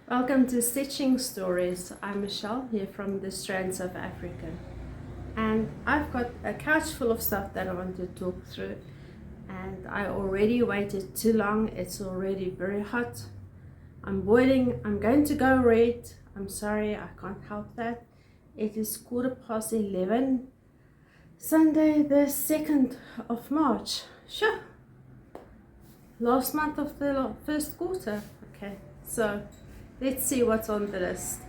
Welcome to Stitching Stories. I'm Michelle here from the Strands of Africa, and I've got a couch full of stuff that I want to talk through, and I already waited too long. It's already very hot. I'm boiling. I'm going to go red. I'm sorry, I can't help that. It is 11:15, Sunday the 2nd of March. Sure. Last month of the first quarter. Okay, so let's see what's on the list.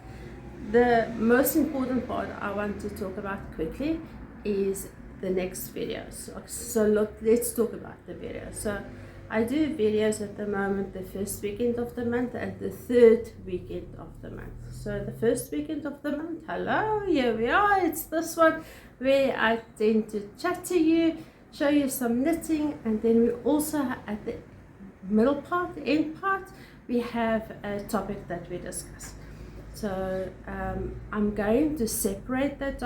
The most important part I want to talk about quickly is the next videos. So look, let's talk about the videos. So I do videos at the moment the first weekend of the month and the third weekend of the month. So the first weekend of the month, hello, here we are. It's this one where I tend to chat to you, show you some knitting, and then we also at the middle part, the end part, we have a topic that we discuss. So I'm going to separate that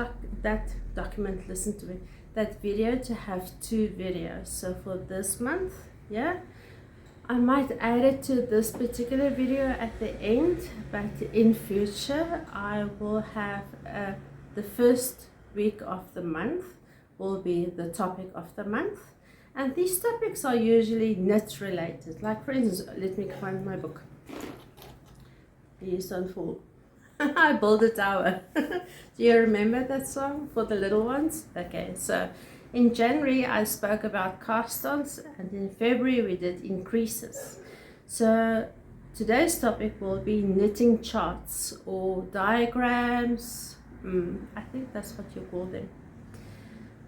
document, listen to me, that video to have two videos. So for this month, yeah, I might add it to this particular video at the end, but in future I will have the first week of the month will be the topic of the month. And these topics are usually knit related. Like for instance, let me find my book. Please don't fall. I built a tower. Do you remember that song for the little ones? Okay, so in January I spoke about cast-ons, and in February we did increases. So today's topic will be knitting charts or diagrams. I think that's what you call them.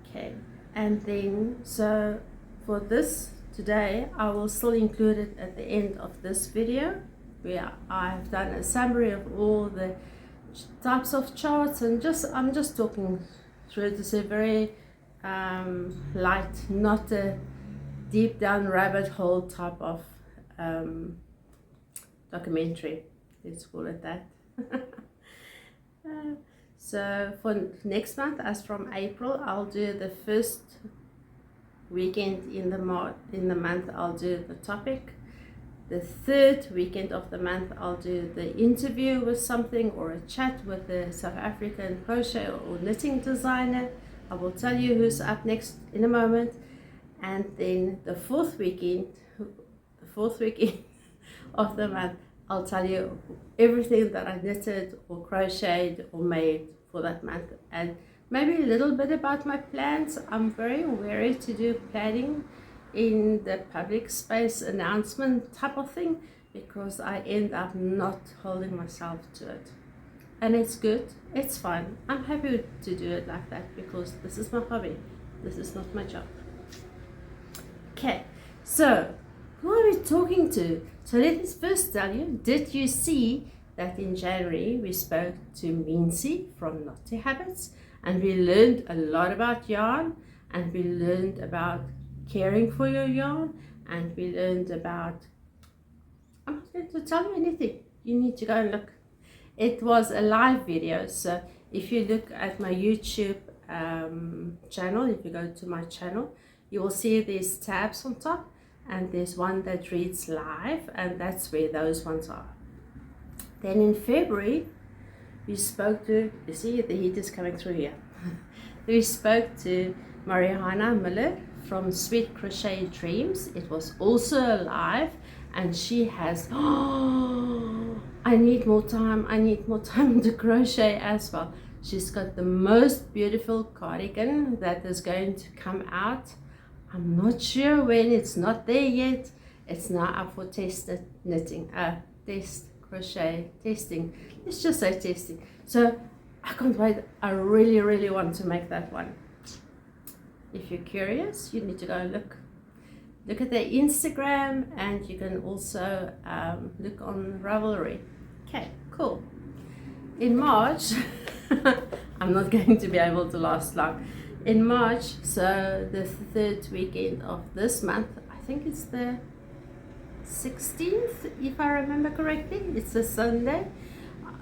Okay, and then so for this today, I will still include it at the end of this video where I've done a summary of all the types of charts, and I'm just talking through it. It's a very light, not a deep down rabbit hole type of documentary, let's call it that. So for next month, as from April, I'll do the first weekend in the month, I'll do the topic. The third weekend of the month, I'll do the interview with something or a chat with a South African crochet or knitting designer. I will tell you who's up next in a moment. And then the fourth weekend of the month, I'll tell you everything that I knitted or crocheted or made for that month, and maybe a little bit about my plans. I'm very wary to do planning in the public space announcement type of thing, because I end up not holding myself to it. And it's good, it's fun. I'm happy to do it like that because this is my hobby. This is not my job. Okay, so who are we talking to? So let us first tell you, did you see that in January we spoke to Mincy from Knotty Habits, and we learned a lot about yarn, and we learned about caring for your yarn, and we learned about, I'm not going to tell you anything, you need to go and look. It was a live video, so if you look at my YouTube channel, if you go to my channel, you will see these tabs on top, and there's one that reads live, and that's where those ones are. Then in February we spoke to, you see the heat is coming through here. We spoke to Mariana Miller from Sweet Crochet Dreams. It was also live, and she has, I need more time to crochet as well. She's got the most beautiful cardigan that is going to come out. I'm not sure when, it's not there yet. It's now up for testing. Let's just say testing. So I can't wait. I really want to make that one. If you're curious, you need to go and look at their Instagram, and you can also look on Ravelry. Okay, cool. In March, I'm not going to be able to last long. In March, so the third weekend of this month, I think it's the 16th, if I remember correctly, it's a Sunday,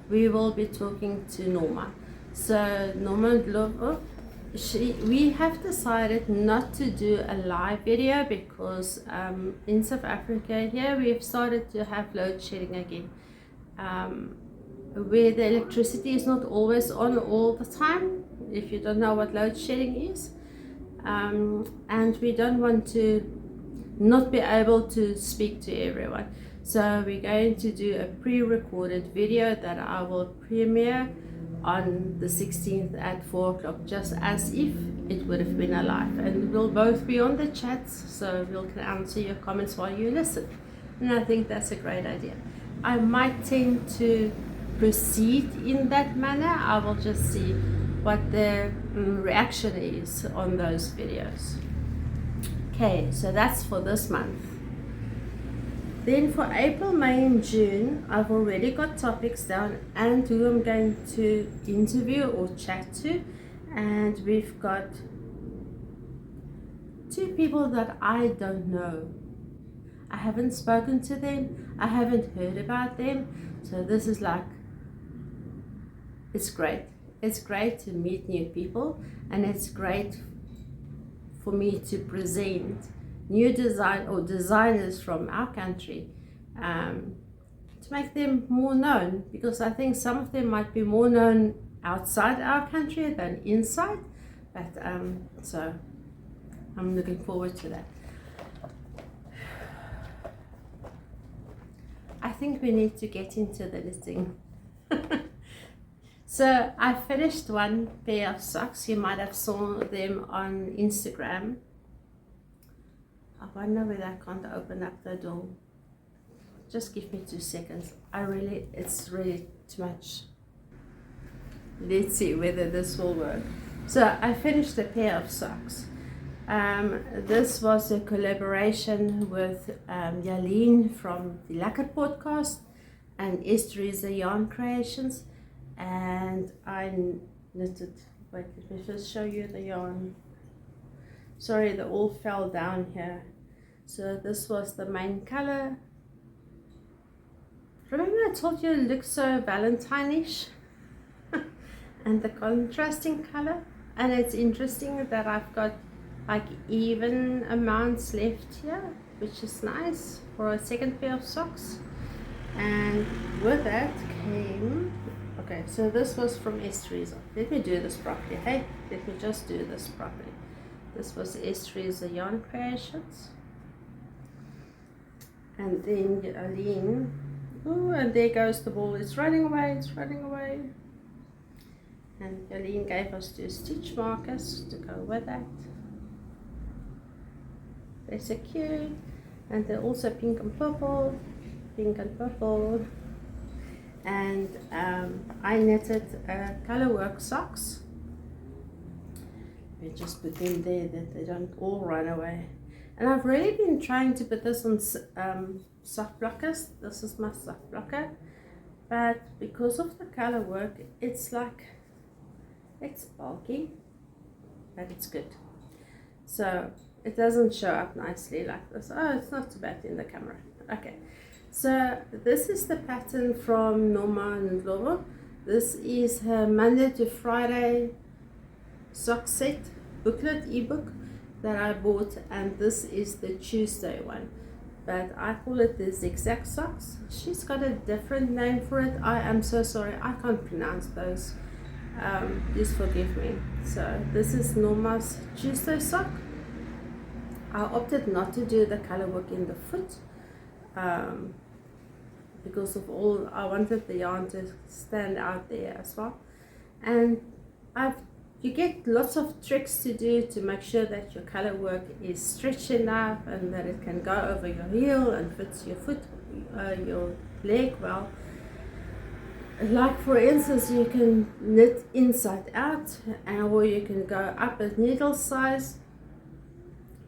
we will be talking to Noma. So Noma Ndlovu, we have decided not to do a live video because in South Africa here we've started to have load shedding again. where the electricity is not always on all the time, if you don't know what load shedding is. And we don't want to not be able to speak to everyone. So we're going to do a pre-recorded video that I will premiere on the 16th at 4 o'clock, just as if it would have been a live. And we'll both be on the chats, so we'll can answer your comments while you listen. And I think that's a great idea. I might tend to proceed in that manner. I will just see what the reaction is on those videos. Okay, so that's for this month. Then for April, May and June, I've already got topics down and who I'm going to interview or chat to. And we've got 2 people that I don't know. I haven't spoken to them. I haven't heard about them. So this is like, it's great. It's great to meet new people, and it's great for me to present new designers from our country, to make them more known, because I think some of them might be more known outside our country than inside. But so I'm looking forward to that. I think we need to get into the knitting. So I finished one pair of socks. You might have saw them on Instagram. I wonder whether I can't open up the door. Just give me 2 seconds. It's really too much. Let's see whether this will work. So I finished a pair of socks. This was a collaboration with Jalene from Die Lekker Podcast and Esteresa Yarn Creations. And I knitted, wait, let me just show you the yarn. Sorry, they all fell down here. So this was the main color. Remember I told you it looks so Valentine-ish? And the contrasting color. And it's interesting that I've got like even amounts left here, which is nice for a second pair of socks. And with that came, okay, so this was from Esteresa. Let me do this properly, hey? Let me just do this properly. This was Esteresa Yarn Creations. And then Jalene. Oh, and there goes the ball. It's running away, it's running away. And Jalene gave us 2 stitch markers to go with that. They're so cute. And they're also pink and purple. Pink and purple. And I knitted Colourwork socks. We just put them there that they don't all run away. And I've really been trying to put this on soft blockers. This is my soft blocker. But because of the Colourwork, it's like, it's bulky, but it's good. So it doesn't show up nicely like this. Oh, it's not too bad in the camera. Okay. So this is the pattern from Noma Ndlovu. This is her Monday to Friday sock set booklet ebook that I bought, and this is the Tuesday one, but I call it the zigzag socks. She's got a different name for it. I am so sorry, I can't pronounce those. Please forgive me. So this is Noma's Tuesday sock. I opted not to do the Colourwork in the foot, because of all, I wanted the yarn to stand out there as well. And you get lots of tricks to do to make sure that your Colourwork is stretched enough and that it can go over your heel and fits your foot, your leg well. Like for instance, you can knit inside out, or you can go up at needle size.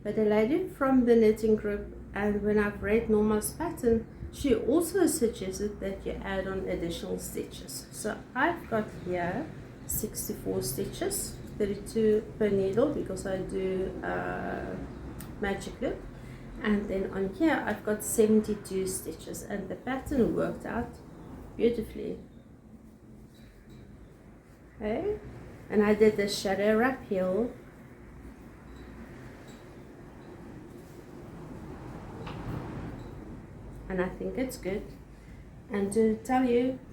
But a lady from the knitting group, and when I've read Noma's pattern, she also suggested that you add on additional stitches. So I've got here 64 stitches, 32 per needle because I do magic loop, and then on here I've got 72 stitches, and the pattern worked out beautifully. Okay, and I did the shadow wrap heel, and I think it's good. And to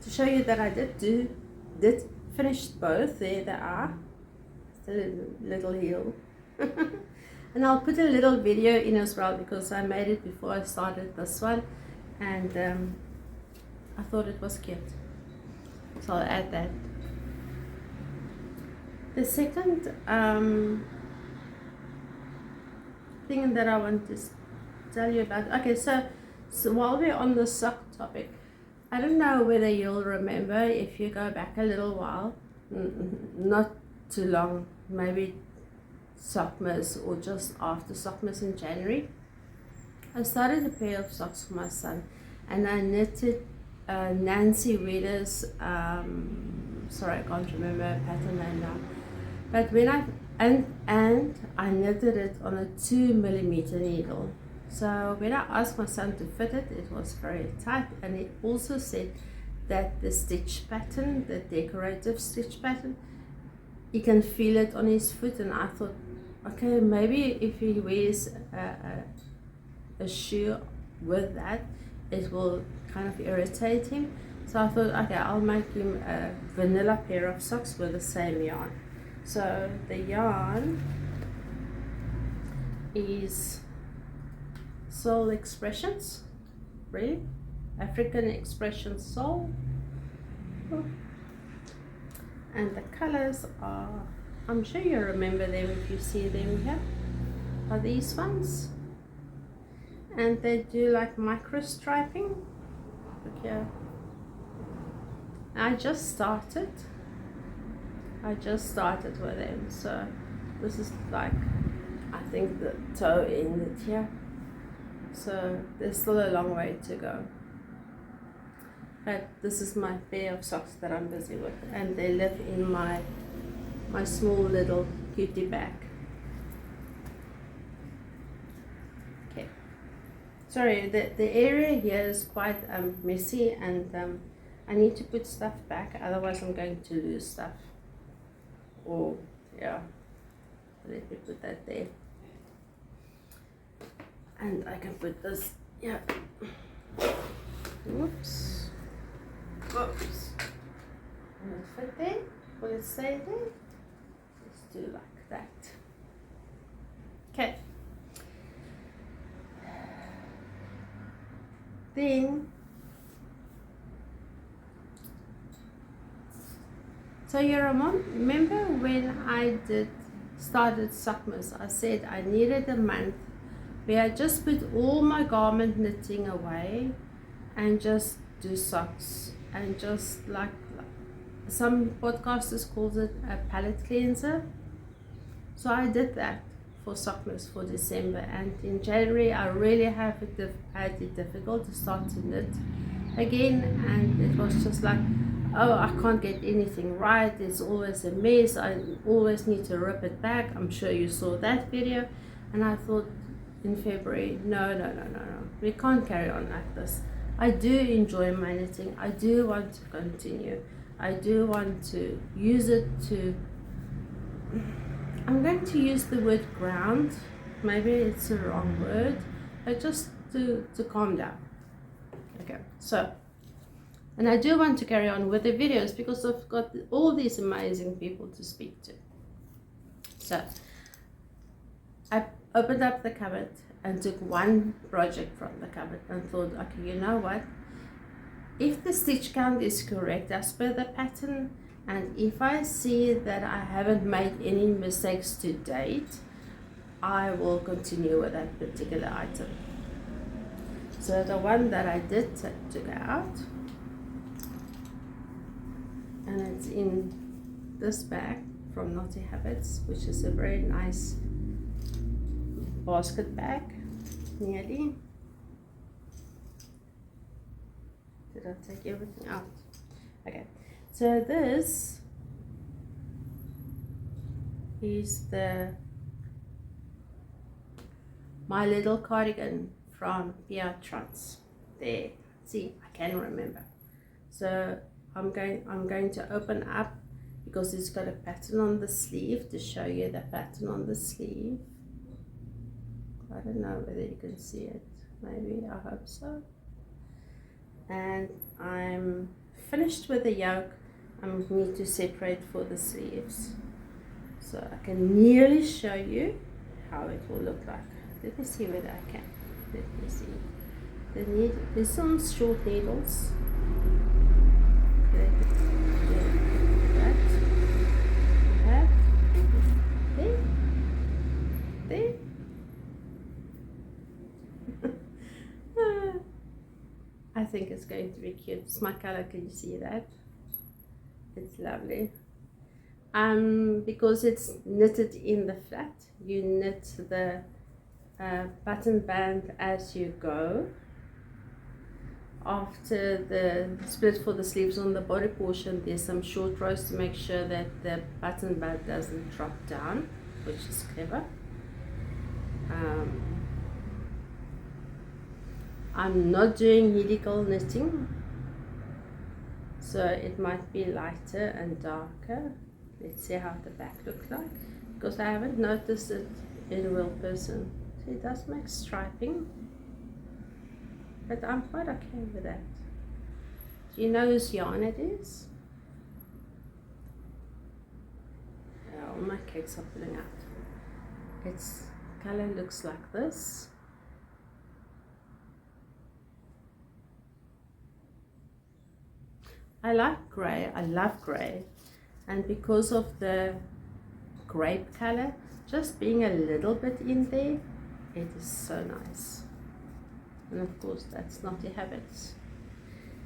show you that I did finish both. There they are, the little heel. And I'll put a little video in as well because I made it before I started this one, and I thought it was cute, so I'll add that. The second thing that I want to tell you about, okay, so while we're on the sock topic, I don't know whether you'll remember if you go back a little while, not too long, maybe Sockmas or just after Sockmas in January, I started a pair of socks for my son, and I knitted Nancy Wheeler's, sorry I can't remember her pattern name now, but when I knitted it on a 2mm needle. So when I asked my son to fit it, it was very tight, and he also said that the stitch pattern, the decorative stitch pattern, he can feel it on his foot, and I thought, okay, maybe if he wears a shoe with that, it will kind of irritate him. So I thought, okay, I'll make him a vanilla pair of socks with the same yarn. So the yarn is Soul Expressions, really, African Expressions Soul. And the colors are, I'm sure you remember them if you see them here, are these ones. And they do like micro striping. Look here. I just started with them, so this is like, I think the toe ended here, so there's still a long way to go. But this is my pair of socks that I'm busy with, and they live in my small little cutie bag. Okay, sorry, the area here is quite messy, and I need to put stuff back, otherwise I'm going to lose stuff. Or yeah, let me put that there, and I can put this, yeah. Whoops. Will it fit there? Will it stay there? Let's do like that. Okay. Then, so you remember when I started Sockmas, I said I needed a month where I just put all my garment knitting away and just do socks, and just like some podcasters calls it a palette cleanser. So I did that for Sockmas for December, and in January I really had it difficult to start to knit again, and it was just like, oh, I can't get anything right, it's always a mess, I always need to rip it back. I'm sure you saw that video, and I thought in February, no, we can't carry on like this. I do enjoy my knitting, I do want to continue, I do want to use it to, I'm going to use the word ground, maybe it's the wrong word, but just to calm down. Okay, so, and I do want to carry on with the videos because I've got all these amazing people to speak to. So I opened up the cupboard and took one project from the cupboard and thought, okay, you know what, if the stitch count is correct as per the pattern, and if I see that I haven't made any mistakes to date, I will continue with that particular item. So the one that I did took out, and it's in this bag from Knotty Habits, which is a very nice basket bag, nearly. Did I take everything out? Okay, so this is the My Little Cardigan from Pia Trans. There, see, I can remember. So I'm going to open up because it's got a pattern on the sleeve to show you the pattern on the sleeve. I don't know whether you can see it. Maybe, I hope so. and I'm finished with the yoke. I need to separate for the sleeves, so I can nearly show you how it will look like. Let me see whether I can. Let me see. The needle is some short needles. Okay, that. There. There. I think it's going to be cute. It's my color. Can you see that? It's lovely. Because it's knitted in the flat, you knit the button band as you go. After the split for the sleeves on the body portion, there's some short rows to make sure that the button band doesn't drop down, which is clever. I'm not doing helical knitting, so it might be lighter and darker. Let's see how the back looks like, because I haven't noticed it in real person. So it does make striping, but I'm quite okay with that. Do you know whose yarn it is? Yeah, all my cakes are pulling out. Its color looks like this. I like grey, I love grey, and because of the grape color just being a little bit in there, it is so nice. And of course that's Knotty Habit,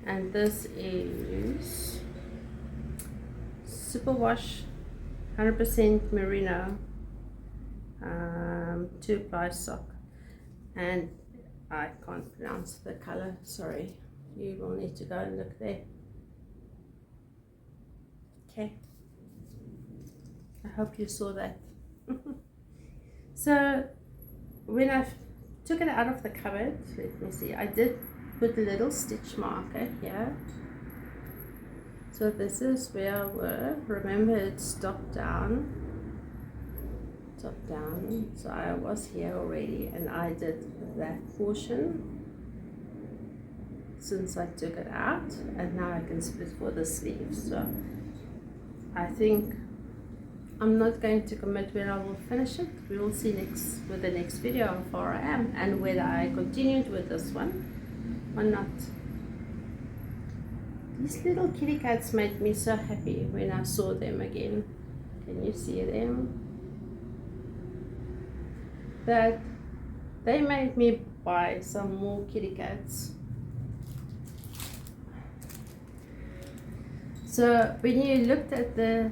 and this is superwash 100% merino 2-ply sock, and I can't pronounce the color, sorry, you will need to go and look there. Okay, I hope you saw that. So when I took it out of the cupboard, let me see, I did put a little stitch marker here. So this is where I were. Remember, it's top down, so I was here already, and I did that portion since I took it out, and now I can split for the sleeves. So I think I'm not going to commit when I will finish it. We will see with the next video how far I am and whether I continued with this one or not. These little kitty cats made me so happy when I saw them again. Can you see them? That they made me buy some more kitty cats. So when you looked at the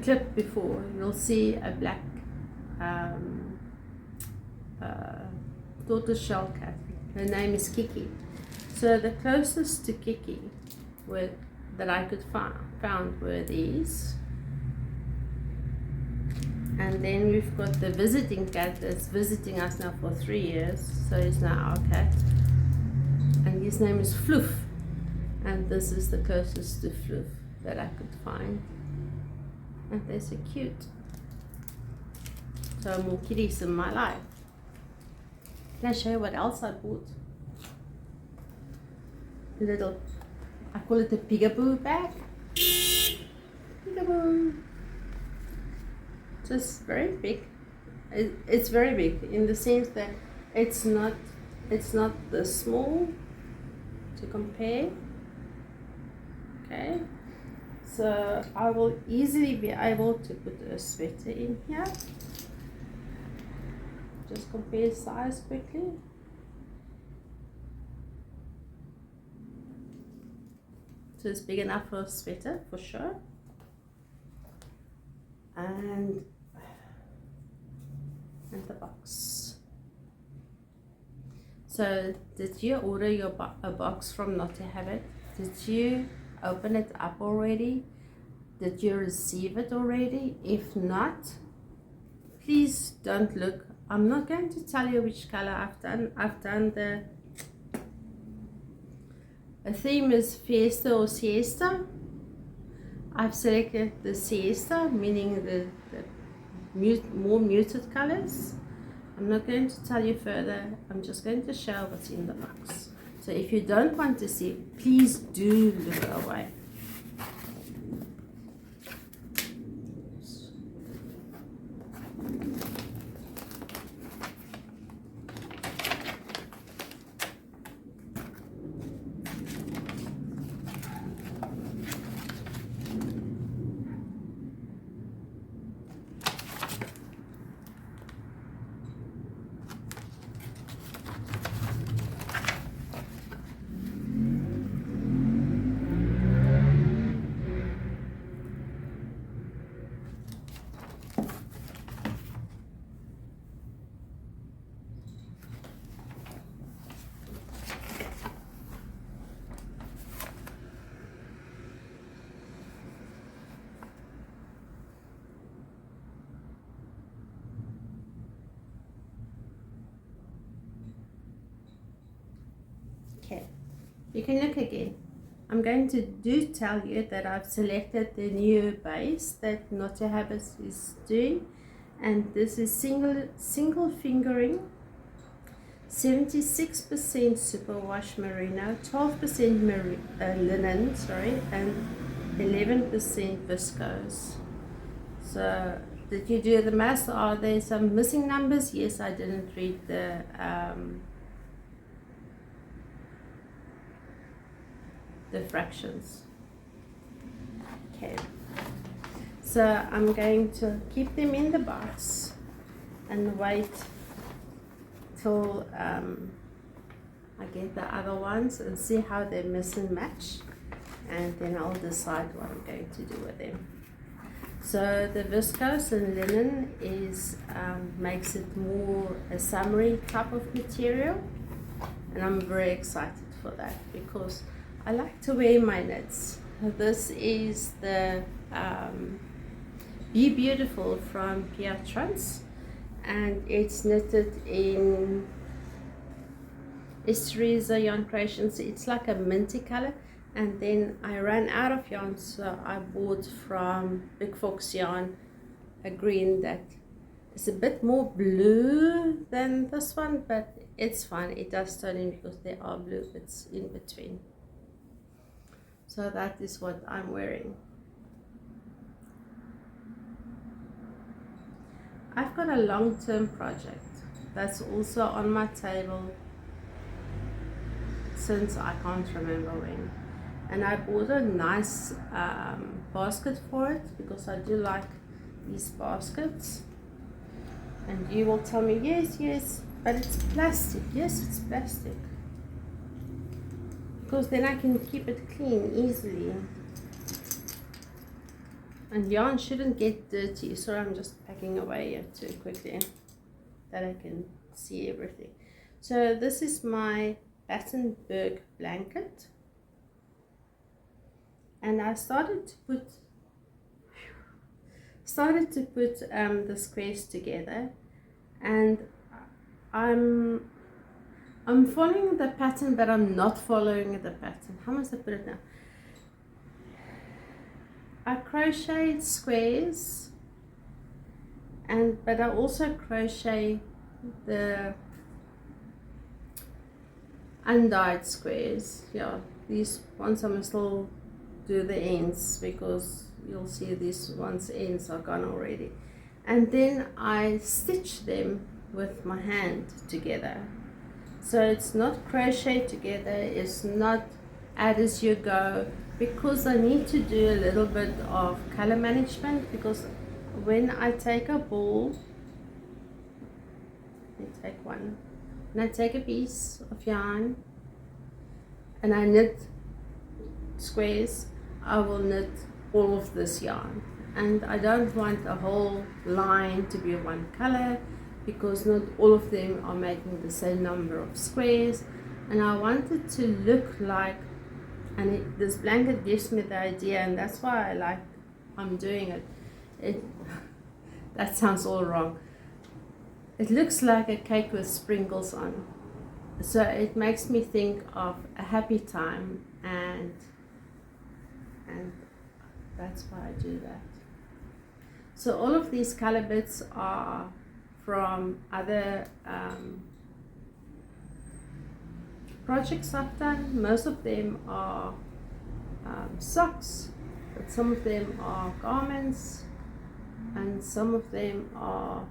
clip before, you'll see a black tortoiseshell cat. Her name is Kiki. So the closest to Kiki that I could found were these. And then we've got the visiting cat that's visiting us now for 3 years. So he's now our cat. And his name is Floof. And this is the closest to Floof that I could find. And they're so cute. So more kitties in my life. Can I show you what else I bought? A little, I call it a peekaboo bag. Peekaboo. Just very big. It's very big in the sense that it's not this small to compare. Okay, so I will easily be able to put a sweater in here. Just compare size quickly. So it's big enough for a sweater for sure. And the box. So did you order a box from Knotty Habit? Did you open it up already? Did you receive it already? If not, please don't look. I'm not going to tell you which color I've done the theme is Fiesta or Siesta. I've selected the Siesta, meaning the more muted colors. I'm not going to tell you further. I'm just going to show what's in the box. So if you don't want to see, please do look away. Okay, you can look again. I'm going to tell you that I've selected the new base that Knotty Habit is doing, and this is single fingering, 76% superwash merino, 12% linen, and 11% viscose. So did you do the math? Are there some missing numbers? Yes, I didn't read the fractions. Okay, so I'm going to keep them in the box and wait till I get the other ones and see how they mix and match, and then I'll decide what I'm going to do with them. So the viscose and linen is makes it more a summery type of material, and I'm very excited for that because I like to wear my knits. This is the Be Beautiful from Pia Trans, and it's knitted in Esteresa yarn creations. It's like a minty color, and then I ran out of yarn, so I bought from Big Fox Yarn a green that is a bit more blue than this one, but it's fine. It does turn in because they are blue bits in between. So that is what I'm wearing. I've got a long-term project that's also on my table since I can't remember when. And I bought a nice basket for it because I do like these baskets. And you will tell me, yes, but it's plastic. Yes, it's plastic. Because then I can keep it clean easily, and yarn shouldn't get dirty. So I'm just packing away here too quickly that I can see everything. So this is my Battenberg Blanket, and I started to put the squares together, and I'm following the pattern, but I'm not following the pattern. How must I put it now? I crocheted squares, but I also crochet the undyed squares. Yeah, these ones I'm still do the ends because you'll see these ones ends are gone already. And then I stitch them with my hand together. So it's not crochet together, it's not add as you go, because I need to do a little bit of color management, because when I take a ball, I take one, and I take a piece of yarn and I knit squares, I will knit all of this yarn. And I don't want a whole line to be one color, because not all of them are making the same number of squares, and I want it to look like, and this blanket gives me the idea, and that's why I'm doing it. That sounds all wrong. It looks like a cake with sprinkles on, so it makes me think of a happy time, and that's why I do that. So all of these color bits are from other projects I've done. Most of them are socks, but some of them are garments, and some of them are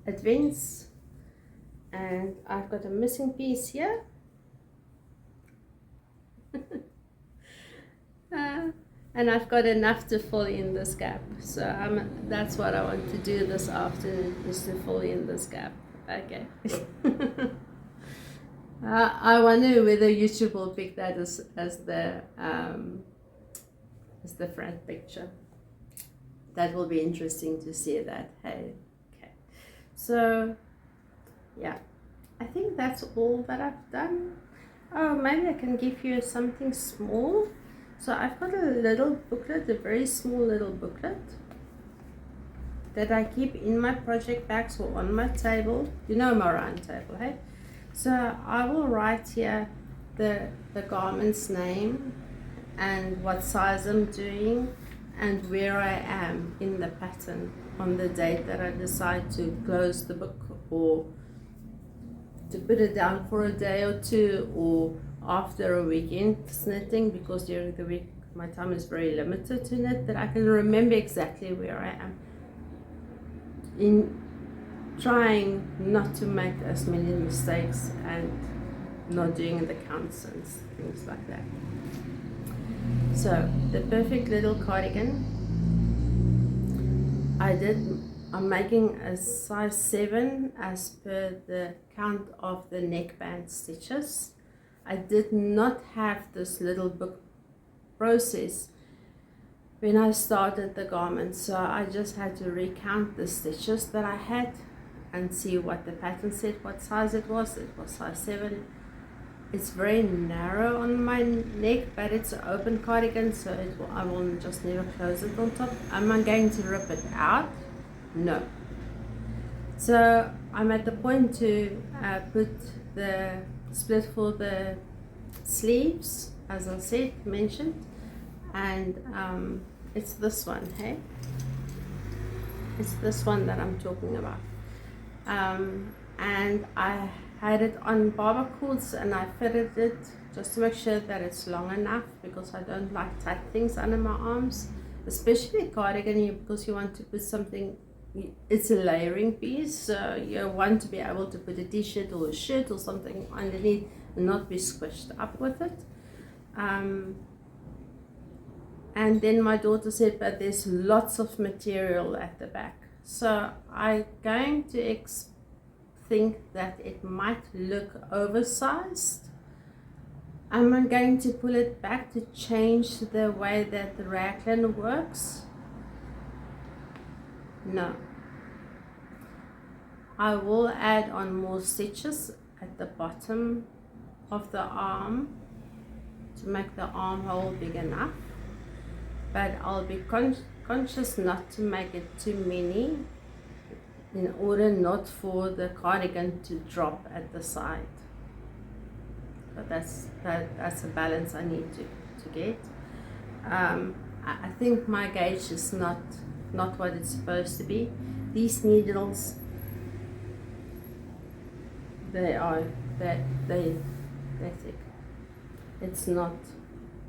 advents. And I've got a missing piece here. And I've got enough to fill in this gap, so that's what I want to do this afternoon, is to fill in this gap. Okay. I wonder whether YouTube will pick that as the front picture. That will be interesting to see that. Hey, okay. So yeah, I think that's all that I've done. Oh, maybe I can give you something small. So I've got a little booklet, a very small little booklet that I keep in my project bags or on my table. You know, my round table, hey? So I will write here the garment's name and what size I'm doing and where I am in the pattern on the date that I decide to close the book, or to put it down for a day or two, or after a weekend knitting, because during the week my time is very limited to knit, that I can remember exactly where I am, in trying not to make as many mistakes and not doing the counts and things like that. So the perfect little cardigan, I'm making a size 7 as per the count of the neckband stitches. I did not have this little book process when I started the garment, so I just had to recount the stitches that I had and see what the pattern said, what size it was. It was size 7. It's very narrow on my neck, but it's an open cardigan, so I will just never close it on top. Am I going to rip it out? No. So I'm at the point to put the split for the sleeves, as I mentioned, and it's this one, hey? It's this one that I'm talking about. And I had it on barber cords, and I fitted it just to make sure that it's long enough, because I don't like tight things under my arms, especially a cardigan, because you want to put something. It's a layering piece, so you want to be able to put a t-shirt or a shirt or something underneath and not be squished up with it. And then my daughter said, but there's lots of material at the back, so I'm going to think that it might look oversized. I'm going to pull it back to change the way that the raglan works. No, I will add on more stitches at the bottom of the arm to make the armhole big enough, but I'll be conscious not to make it too many, in order not for the cardigan to drop at the side. But that's a balance I need to get. I think my gauge is not what it's supposed to be. These needles, they're thick. It's not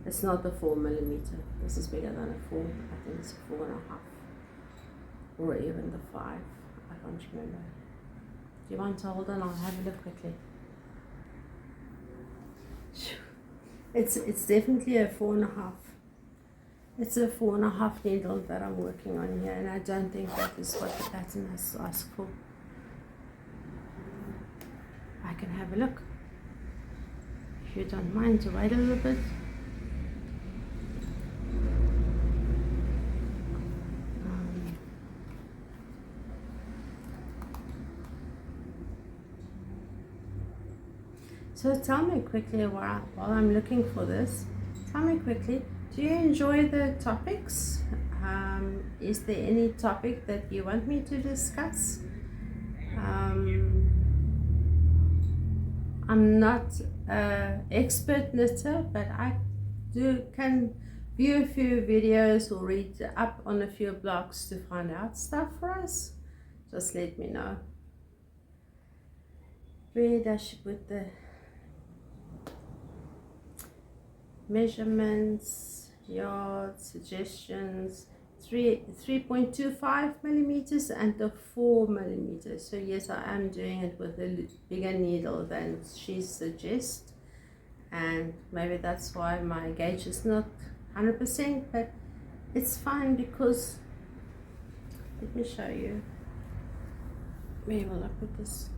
a 4mm. This is bigger than a 4. I think it's a 4.5, or even the 5. I can't remember. Do you want to hold on? I'll have a look quickly. It's definitely a 4.5. It's a 4.5 needle that I'm working on here, and I don't think that is what the pattern has asked for. I can have a look, if you don't mind to wait a little bit. So tell me quickly, while I'm looking for this, tell me quickly, do you enjoy the topics? Is there any topic that you want me to discuss? I'm not an expert knitter, but I can view a few videos or read up on a few blogs to find out stuff for us. Just let me know. Where does she put the measurements, yards, suggestions? 3.25 millimeters and the 4 millimeters. So yes, I am doing it with a bigger needle than she suggests, and maybe that's why my gauge is not 100%, but it's fine because, let me show you. Where will I put this?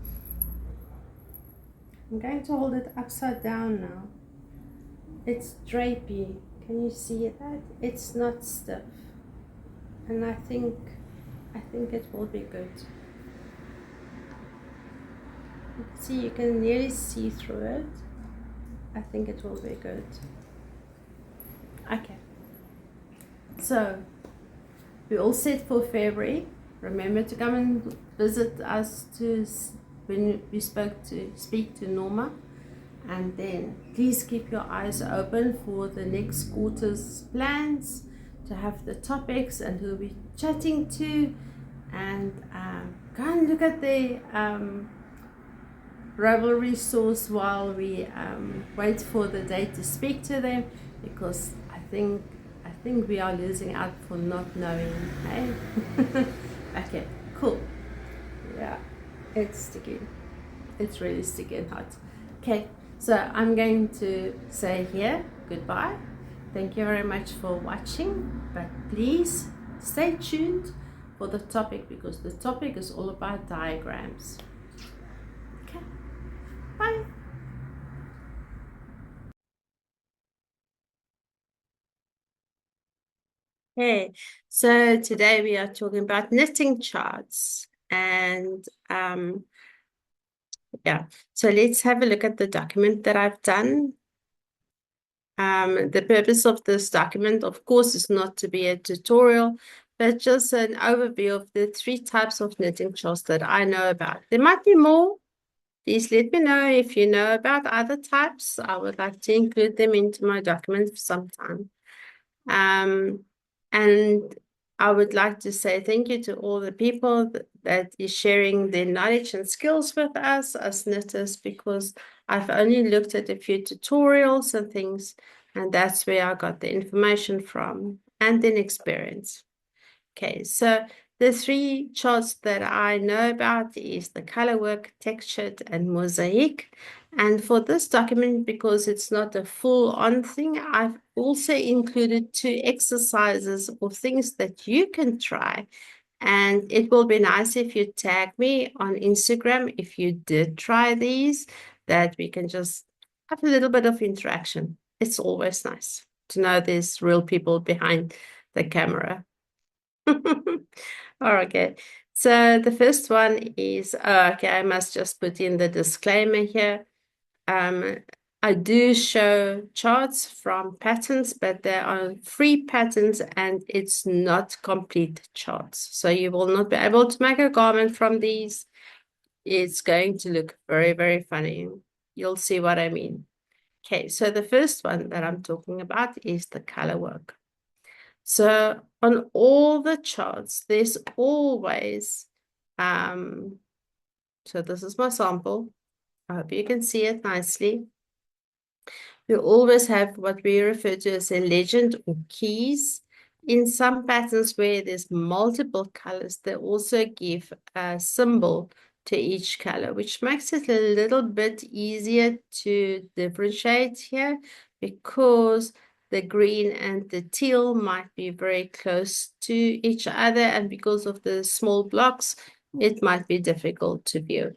I'm going to hold it upside down now. It's drapey. Can you see that? It's not stiff, and I think it will be good. See, you can nearly see through it. I think it will be good. Okay, so we're all set for February. Remember to come and visit us when we speak to Noma, and then please keep your eyes open for the next quarter's plans, to have the topics and who we're chatting to, and go and look at the Ravelry source while we wait for the day to speak to them, because I think we are losing out for not knowing. Hey. Okay, cool. Yeah, it's sticky. It's really sticky and hot. Okay, so I'm going to say here goodbye. Thank you very much for watching, but please stay tuned for the topic, because the topic is all about diagrams. Okay, bye. Okay, so today we are talking about knitting charts, and yeah, so let's have a look at the document that I've done. The purpose of this document, of course, is not to be a tutorial, but just an overview of the 3 types of knitting charts that I know about. There might be more. Please let me know if you know about other types. I would like to include them into my document sometime. And I would like to say thank you to all the people that is sharing their knowledge and skills with us as knitters, because I've only looked at a few tutorials and things, and that's where I got the information from and then experience. Okay, so the 3 charts that I know about is the Colourwork, Textured, and Mosaic. And for this document, because it's not a full-on thing, I've also included 2 exercises or things that you can try. And it will be nice if you tag me on Instagram if you did try these, that we can just have a little bit of interaction. It's always nice to know there's real people behind the camera. Okay, so the first one is, okay, I must just put in the disclaimer here. I do show charts from patterns, but they are free patterns and it's not complete charts. So you will not be able to make a garment from these. It's going to look very, very funny. You'll see what I mean. Okay, so the first one that I'm talking about is the Colourwork. So on all the charts, there's always, so this is my sample. I hope you can see it nicely. We always have what we refer to as a legend or keys. In some patterns where there's multiple colors, they also give a symbol to each color, which makes it a little bit easier to differentiate here, because the green and the teal might be very close to each other, and because of the small blocks, it might be difficult to view.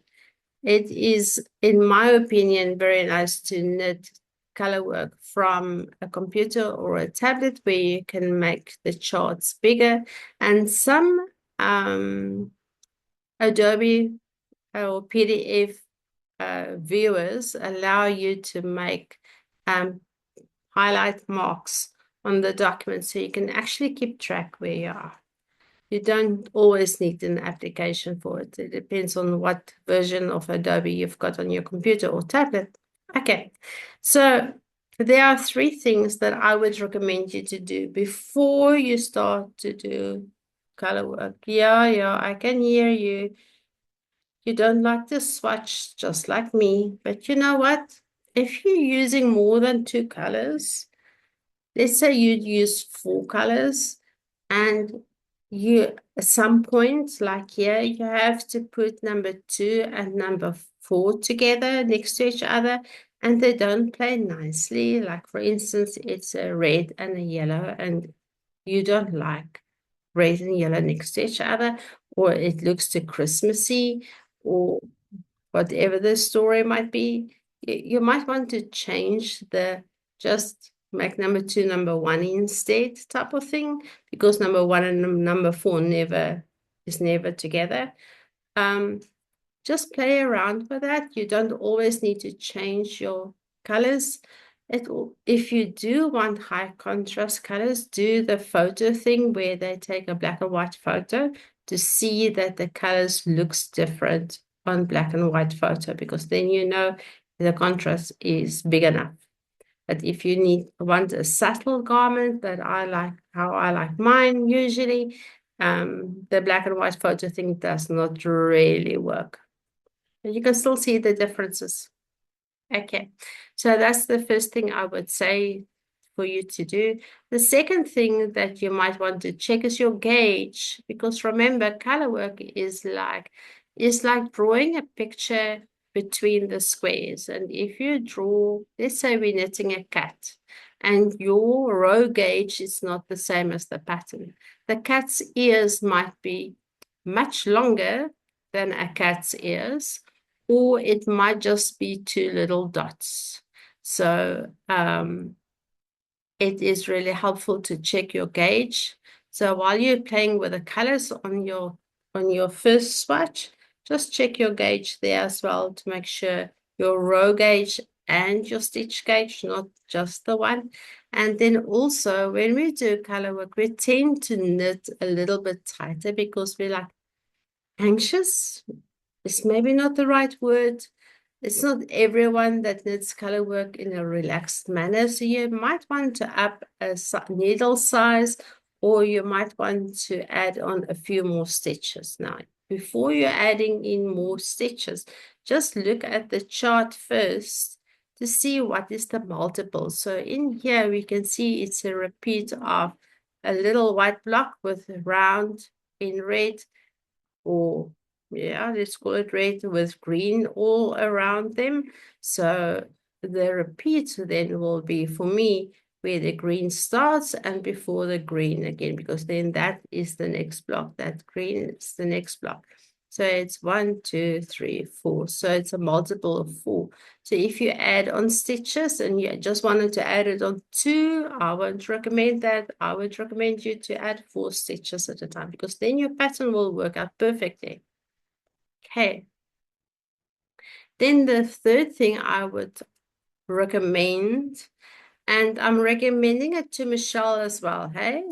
It is, in my opinion, very nice to knit Colourwork from a computer or a tablet, where you can make the charts bigger, and some Adobe or PDF viewers allow you to make highlight marks on the document, so you can actually keep track where you are. You don't always need an application for it. It depends on what version of Adobe you've got on your computer or tablet. Okay, so there are 3 things that I would recommend you to do before you start to do Colourwork. Yeah, I can hear you. you don't like to swatch just like me, but you know what? If you're using more than 2 colors, let's say you'd use 4 colors, and you at some point, like here, you have to put number 2 and number 4 together next to each other, and they don't play nicely. Like, for instance, it's a red and a yellow, and you don't like red and yellow next to each other, or it looks too Christmassy, or whatever the story might be. You might want to change just make number 2 number 1 instead, type of thing, because number 1 and number 4 is never together. Just play around with that. You don't always need to change your colors. If you do want high contrast colors, do the photo thing where they take a black and white photo to see that the colors looks different on black and white photo, because then you know the contrast is big enough. But if you want a subtle garment that I like, how I like mine usually, the black and white photo thing does not really work. But you can still see the differences. Okay, so that's the first thing I would say for you to do. The second thing that you might want to check is your gauge, because remember, color work is like drawing a picture between the squares. And if you draw, let's say we're knitting a cat, and your row gauge is not the same as the pattern. The cat's ears might be much longer than a cat's ears, or it might just be 2 little dots. So it is really helpful to check your gauge. So while you're playing with the colors on your first swatch, just check your gauge there as well to make sure your row gauge and your stitch gauge, not just the one. And then also when we do color work, we tend to knit a little bit tighter because we're like anxious. It's maybe not the right word. It's not everyone that knits color work in a relaxed manner. So you might want to up a needle size, or you might want to add on a few more stitches. Now, before you're adding in more stitches, just look at the chart first to see what is the multiple. So in here, we can see it's a repeat of a little white block with a round in red, or yeah, let's call it red with green all around them. So the repeat then will be for me where the green starts and before the green again, because then that is the next block. That green is the next block. So it's 1, 2, 3, 4. So it's a multiple of 4. So if you add on stitches and you just wanted to add it on 2, I won't recommend that. I would recommend you to add 4 stitches at a time, because then your pattern will work out perfectly. Okay. Then the third thing I would recommend, and I'm recommending it to Michelle as well, hey?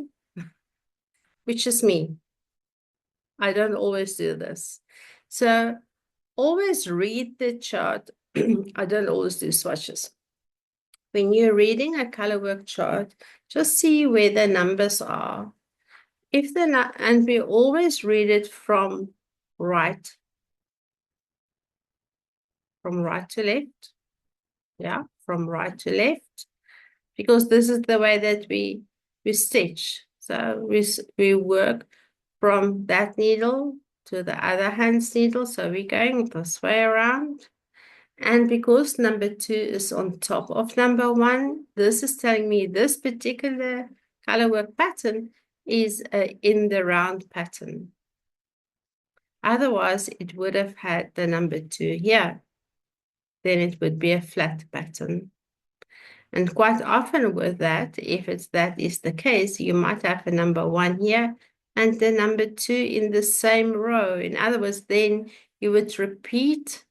Which is me. I don't always do this. So always read the chart. I don't always do swatches. When you're reading a color work chart, just see where the numbers are. If they're not, and we always read it from right to left. Yeah, from right to left, because this is the way that we stitch. So we work from that needle to the other hand's needle. So we're going this way around. And because number 2 is on top of number 1, this is telling me this particular color work pattern is in the round pattern. Otherwise, it would have had the number 2 here. Then it would be a flat pattern. And quite often with that, if that is the case, you might have a number 1 here and the number 2 in the same row. In other words, then you would repeat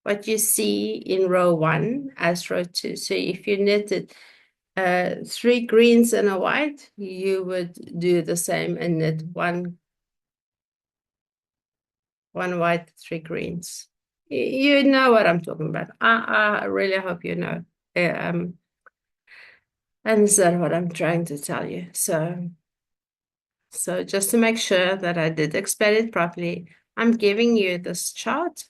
what you see in row 1 as row 2. So if you knitted 3 greens and a white, you would do the same and knit one white, 3 greens. You know what I'm talking about. I really hope you know. And is that what I'm trying to tell you? So just to make sure that I did explain it properly, I'm giving you this chart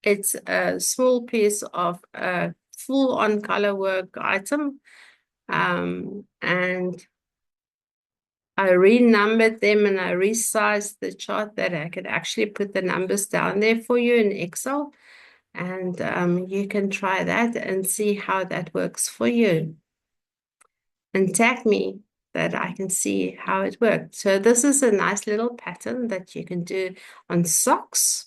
It's a small piece of a full-on Colourwork item. And I renumbered them and I resized the chart that I could actually put the numbers down there for you in Excel. And you can try that and see how that works for you. And tag me that I can see how it worked. So this is a nice little pattern that you can do on socks.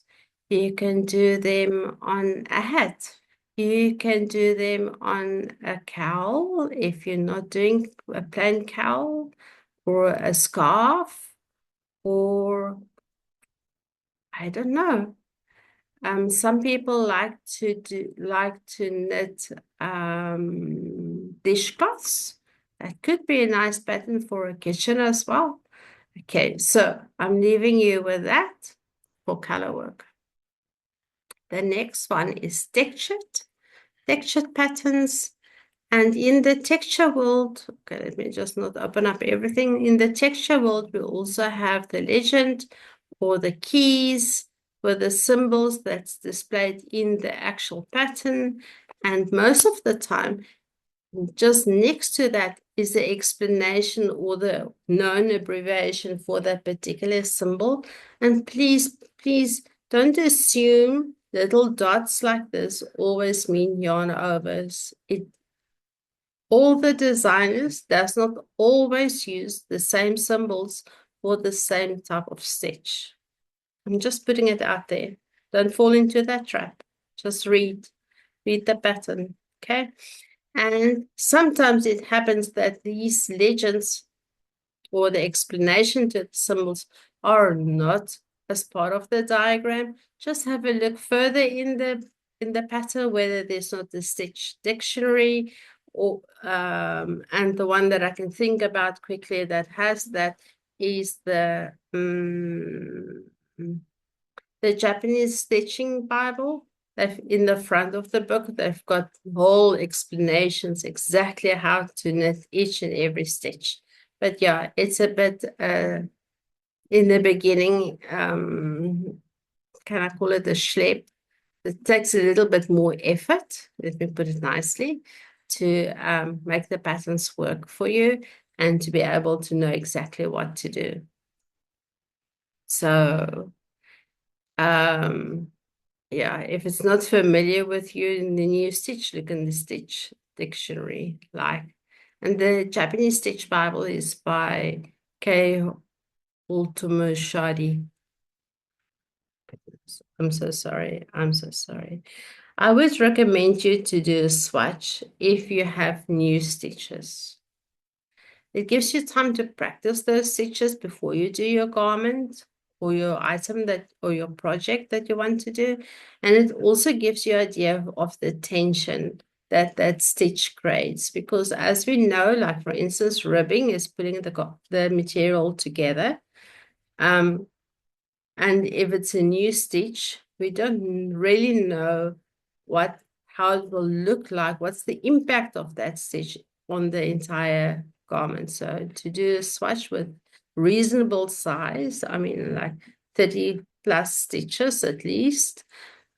You can do them on a hat. You can do them on a cowl if you're not doing a plain cowl, or a scarf, or I don't know. Some people like to knit dishcloths. That could be a nice pattern for a kitchen as well. Okay, so I'm leaving you with that for color work. The next one is textured patterns. And in the texture world, okay, let me just not open up everything. In the texture world, we also have the legend or the keys with the symbols that's displayed in the actual pattern. And most of the time, just next to that is the explanation or the known abbreviation for that particular symbol. And please, please don't assume little dots like this always mean yarn overs. All the designers does not always use the same symbols for the same type of stitch. I'm just putting it out there. Don't fall into that trap. Just read the pattern, okay? And sometimes it happens that these legends or the explanation to the symbols are not as part of the diagram. Just have a look further in the pattern, whether there's not the stitch dictionary, or and the one that I can think about quickly that has that is the Japanese stitching Bible. In the front of the book, they've got whole explanations exactly how to knit each and every stitch. But yeah, it's a bit in the beginning, can I call it a schlep? It takes a little bit more effort, let me put it nicely, to make the patterns work for you and to be able to know exactly what to do. So, yeah, if it's not familiar with you in the new stitch, look in the stitch dictionary. And the Japanese Stitch Bible is by Kei Ultimo. I'm so sorry. I'm so sorry. I would recommend you to do a swatch if you have new stitches. It gives you time to practice those stitches before you do your garment or your item or your project that you want to do. And it also gives you an idea of the tension that stitch creates, because as we know, like for instance, ribbing is putting the material together. And if it's a new stitch, we don't really know how it will look like, what's the impact of that stitch on the entire garment. So to do a swatch with reasonable size, I mean like 30 plus stitches at least,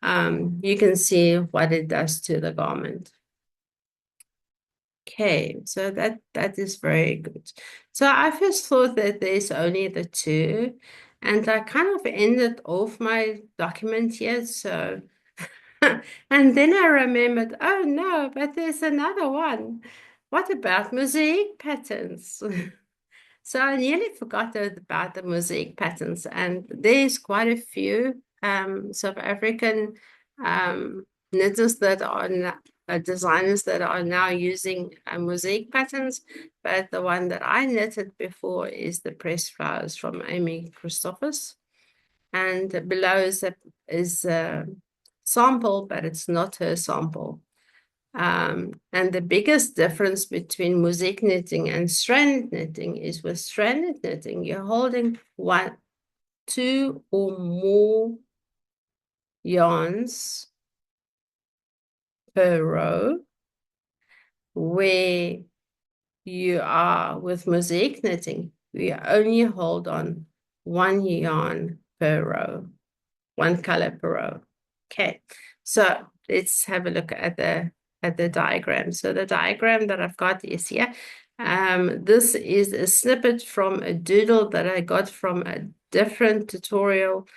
you can see what it does to the garment. Okay, so that is very good. So I first thought that there's only the two, and I kind of ended off my document here. So, and then I remembered, oh no, but there's another one. What about mosaic patterns? So I nearly forgot about the mosaic patterns, and there's quite a few South African knitters that are designers that are now using mosaic patterns, but the one that I knitted before is the pressed flowers from Amy Christophers, and below is a sample, but it's not her sample. And the biggest difference between mosaic knitting and stranded knitting is with stranded knitting, you're holding two or more yarns per row, where you are with mosaic knitting, we only hold on one yarn per row, one color per row. Okay, so let's have a look at the diagram. So the diagram that I've got is here. This is a snippet from a doodle that I got from a different tutorial.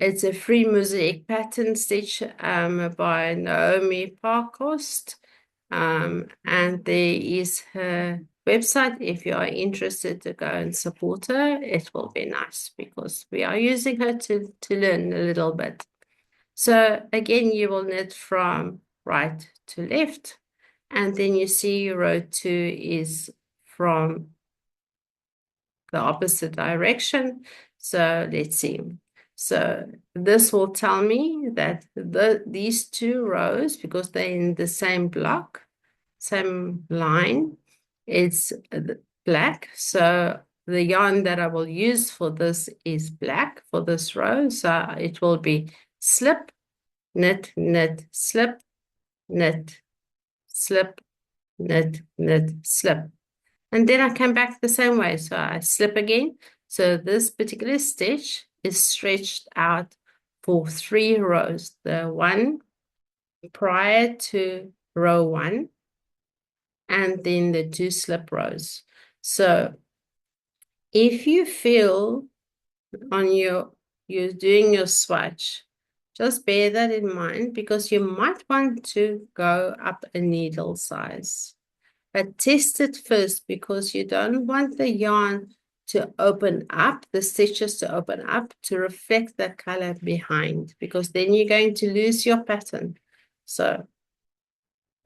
It's a free mosaic pattern stitch by Noma Ndlovu. And there is her website. If you are interested to go and support her, it will be nice because we are using her to learn a little bit. So again, you will knit from right to left, and then you see row 2 is from the opposite direction. So let's see. So this will tell me that these 2 rows, because they're in the same block, same line, it's black. So the yarn that I will use for this is black for this row. So it will be slip, knit, knit, slip, knit, slip, knit, knit, slip. And then I come back the same way. So I slip again. So this particular stitch is stretched out for 3 rows. The one prior to row 1, and then the 2 slip rows. So if you feel on you're doing your swatch, just bear that in mind, because you might want to go up a needle size. But test it first, because you don't want the yarn to open up, the stitches to open up to reflect the color behind, because then you're going to lose your pattern. So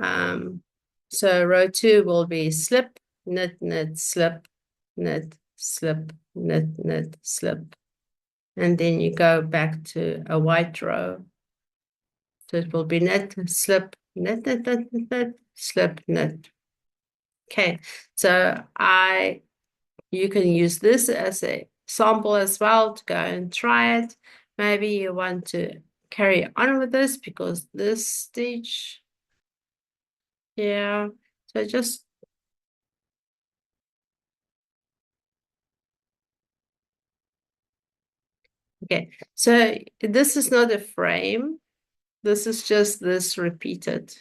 row 2 will be slip, knit, knit, slip, knit, slip, knit, knit, slip. And then you go back to a white row. So it will be knit, slip, knit, knit, knit, knit, knit, slip, knit. Okay, so you can use this as a sample as well to go and try it. Maybe you want to carry on with this because this stitch, yeah. So just okay. So this is not a frame. This is just this repeated.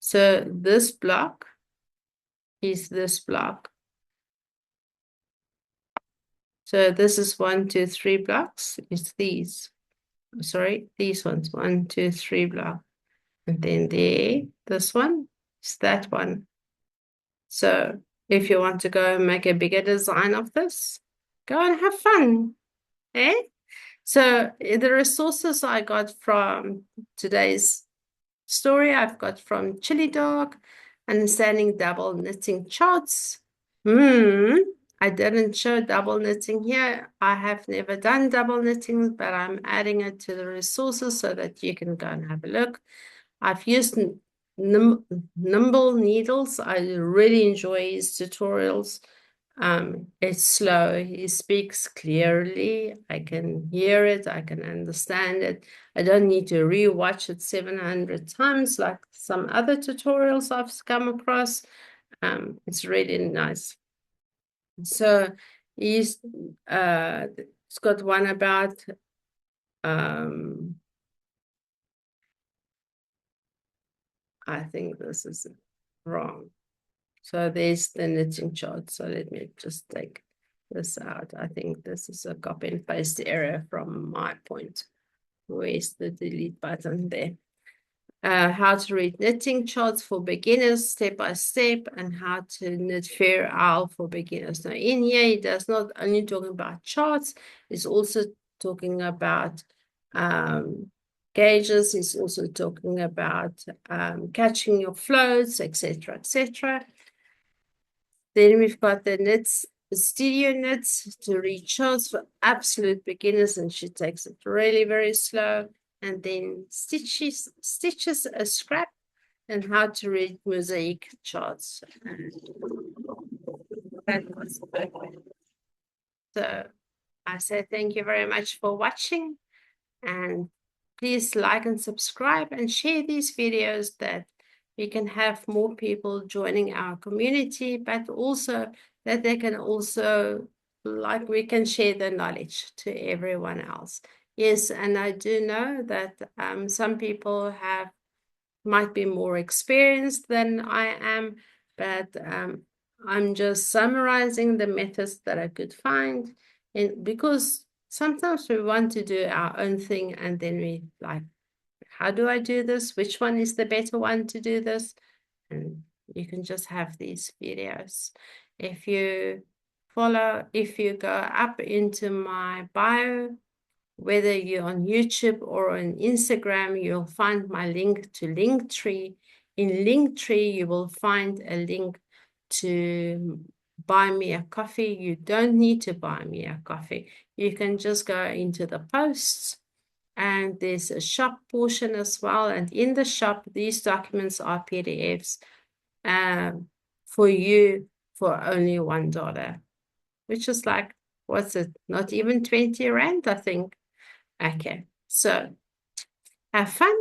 So this block is this block. So this is 1, 2, 3 blocks. It's these. Sorry, these ones. 1, 2, 3 blocks. And then this one is that one. So if you want to go and make a bigger design of this, go and have fun. Eh? So the resources I got from today's story, I've got from Chili Dog, Understanding Double Knitting Charts. I didn't show double knitting here. I have never done double knitting, but I'm adding it to the resources so that you can go and have a look. I've used Nimble Needles. I really enjoy his tutorials. It's slow. He speaks clearly. I can hear it. I can understand it. I don't need to rewatch it 700 times like some other tutorials I've come across. It's really nice. So he's got one about I think this is wrong. So there's the knitting chart. So let me just take this out. I think this is a copy and paste error from my point. Where's the delete button there? How to read knitting charts for beginners, step by step, and how to knit Fair Owl for beginners. Now, in here, he does not only talking about charts, he's also talking about gauges. He's also talking about catching your floats, etc., etc. Then we've got the knits, the studio knits to read charts for absolute beginners, and she takes it really very slow. And then stitches a scrap, and how to read mosaic charts. That was perfect. So I say thank you very much for watching, and please like and subscribe and share these videos that we can have more people joining our community, but also that they can also, like, we can share the knowledge to everyone else. Yes, and I do know that some people might be more experienced than I am, but I'm just summarizing the methods that I could find. And because sometimes we want to do our own thing and then we like, how do I do this? Which one is the better one to do this? And you can just have these videos. If you go up into my bio, whether you're on YouTube or on Instagram, you'll find my link to Linktree. In Linktree, you will find a link to buy me a coffee. You don't need to buy me a coffee. You can just go into the posts, and there's a shop portion as well. And in the shop, these documents are PDFs for you for only $1, which is like, what's it? Not even 20 Rand, I think. Okay, so have fun.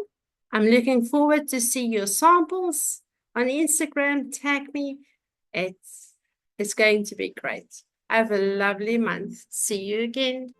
I'm looking forward to see your samples on Instagram. Tag me. It's going to be great. Have a lovely month. See you again.